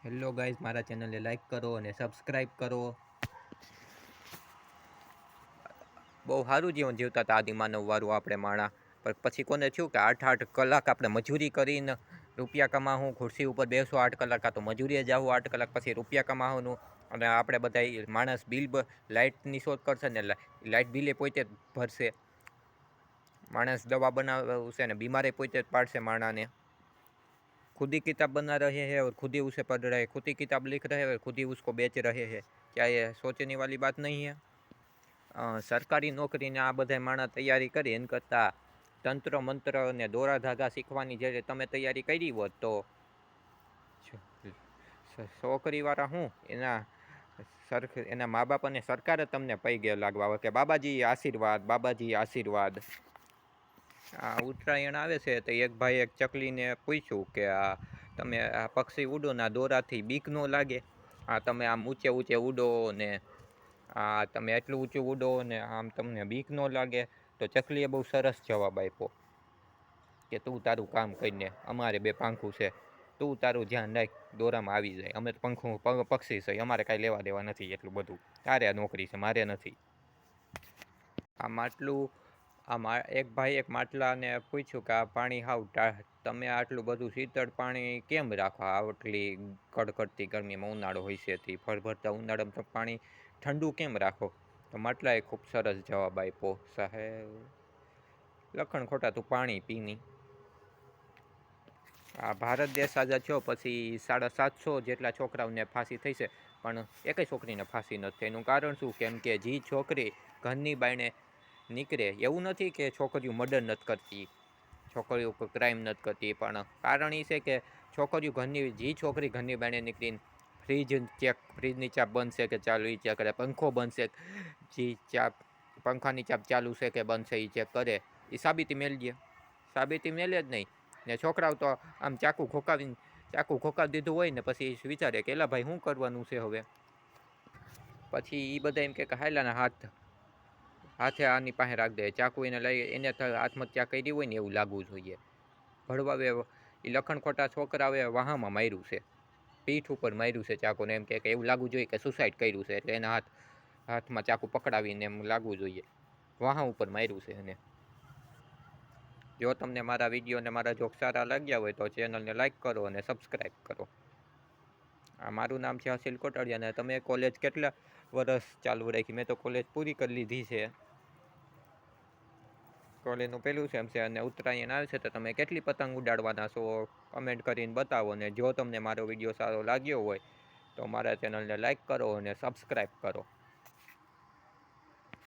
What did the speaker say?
Hello guys, મારા ચેનલને like કરો અને સબસ્ક્રાઈબ કરો. બહુ સારું જીવન જીવતા હતા આદિમાનવવાળું આપણે માણા. પણ પછી કોને થયું કે 8-8 કલાક આપણે મજૂરી કરીને રૂપિયા કમાવું, ખુરશી ઉપર બેસો 8 કલાક, આ તો મજૂરીએ જાવું 8 કલાક, પછી રૂપિયા કમાવાનું. અને આપણે બધા માણસ લાઇટની શોધ કરશે ને લાઇટ બિલે પોતે જ ભરશે. માણસ દવા બનાવશે ને બીમારે પોતે જ પાડશે માણાને. खुद ही किताब बना रहे हैं और खुद ही उसे पढ़ रहे हैं, खुद ही किताब लिख रहे हैं और खुद ही उसको बेच रहे हैं. क्या ये सोचने वाली बात नहीं है? સરકારી નોકરીને આ બધા માણસ તૈયારી કરી એન કરતાં તંત્ર મંત્ર અને દોરા ધાગા શીખવાની જે તમે તૈયારી કરી હોત તો છોકરીવાળા હું એના મા બાપ અને સરકાર તમને પૈગે લાગવા આવે કે બાબાજી આશીર્વાદ, બાબાજી આશીર્વાદ. આ ઉત્તરાયણ આવે છે તો એક ભાઈ એક ચકલીને પૂછ્યું કે તમે આ પક્ષી ઉડો ના દોરાથી બીક ન લાગે? તમે આમ ઊંચે ઊંચે ઉડો ને તમે એટલું ઊંચું ઉડો ને આમ તમને બીક ન લાગે? તો ચકલીએ બહુ સરસ જવાબ આપ્યો કે તું તારું કામ કરીને, અમારે બે પાંખું છે, તું તારું ધ્યાન રાખ, દોરામાં આવી જાય, અમે પક્ષી છે, અમારે કાંઈ લેવા દેવા નથી એટલું બધું, તારે આ નોકરી છે, મારે નથી. એક ભાઈ એક માટલાને પૂછ્યું કે આ પાણી તમે આટલું બધું શીતળ પાણી કેમ રાખો? આટલી કડકડતી ગરમીમાં ઉનાળો હોય છે તે ભરભરતા ઉનાળામાં પાણી ઠંડુ કેમ રાખો? તો માટલાએ ખૂબ સરસ જવાબ આપ્યો, સાહેબ લખણ ખોટા તું પાણી પીની. આ ભારત દેશ આઝાદ થયો પછી 750 જેટલા છોકરાઓને ફાંસી થઈ છે, પણ એકેય છોકરીને ફાંસી નથી થઈ. એનું કારણ શું? કેમ કે જે છોકરી ઘરની બાયણે નીકળે, એવું નથી કે છોકરીઓ મર્ડર નથી કરતી, છોકરીઓ ક્રાઇમ નથી કરતી, પણ કારણ એ છે કે જે છોકરી ઘરની બાયણે નીકળીને ફ્રીજની ચાપ બંધ છે કે ચાલુ એ ચેક કરે, પંખો બંધ છે, જે પંખાની ચાપ ચાલુ છે કે બંધ છે એ ચેક કરે, એ સાબિતી મેળવીએ જ નહીં. ને છોકરાઓ તો આમ ચાકુ ખોકાવી દીધું હોય ને પછી વિચારે કે એલા ભાઈ શું કરવાનું છે હવે? પછી એ બધા એમ કે હાયલાના હાથે આની પાસે રાખ દે, ચાકુ એને આત્મહત્યા કરી હોય ને એવું લાગવું જોઈએ. ભળવાવે એ લખણ ખોટા છોકરાઓએ વાહામાં માર્યું છે, પીઠ ઉપર માર્યું છે ચાકુને, એમ કે એવું લાગવું જોઈએ કે સુસાઇડ કર્યું છે, એટલે એના હાથમાં ચાકુ પકડાવીને એમ લાગવું જોઈએ, વાહા ઉપર માર્યું છે એને. જો તમને મારા વિડીયો અને મારા જોક સારા લાગ્યા હોય તો ચેનલને લાઈક કરો અને સબસ્ક્રાઈબ કરો. મારું નામ છે હસીલ કોટડિયા અને તમે કોલેજ કેટલા વર્ષ ચાલુ રાખી? મેં તો કોલેજ પૂરી કરી લીધી છે. કોલેજનું પહેલું સેમ છે અને ઉત્તરાયણ આવે છે તો તમે કેટલી પતંગ ઉડાડવાના છો? કમેન્ટ કરીને બતાવો. અને જો તમને મારો વિડીયો સારો લાગ્યો હોય તો મારા ચેનલને લાઈક કરો અને સબસ્ક્રાઈબ કરો.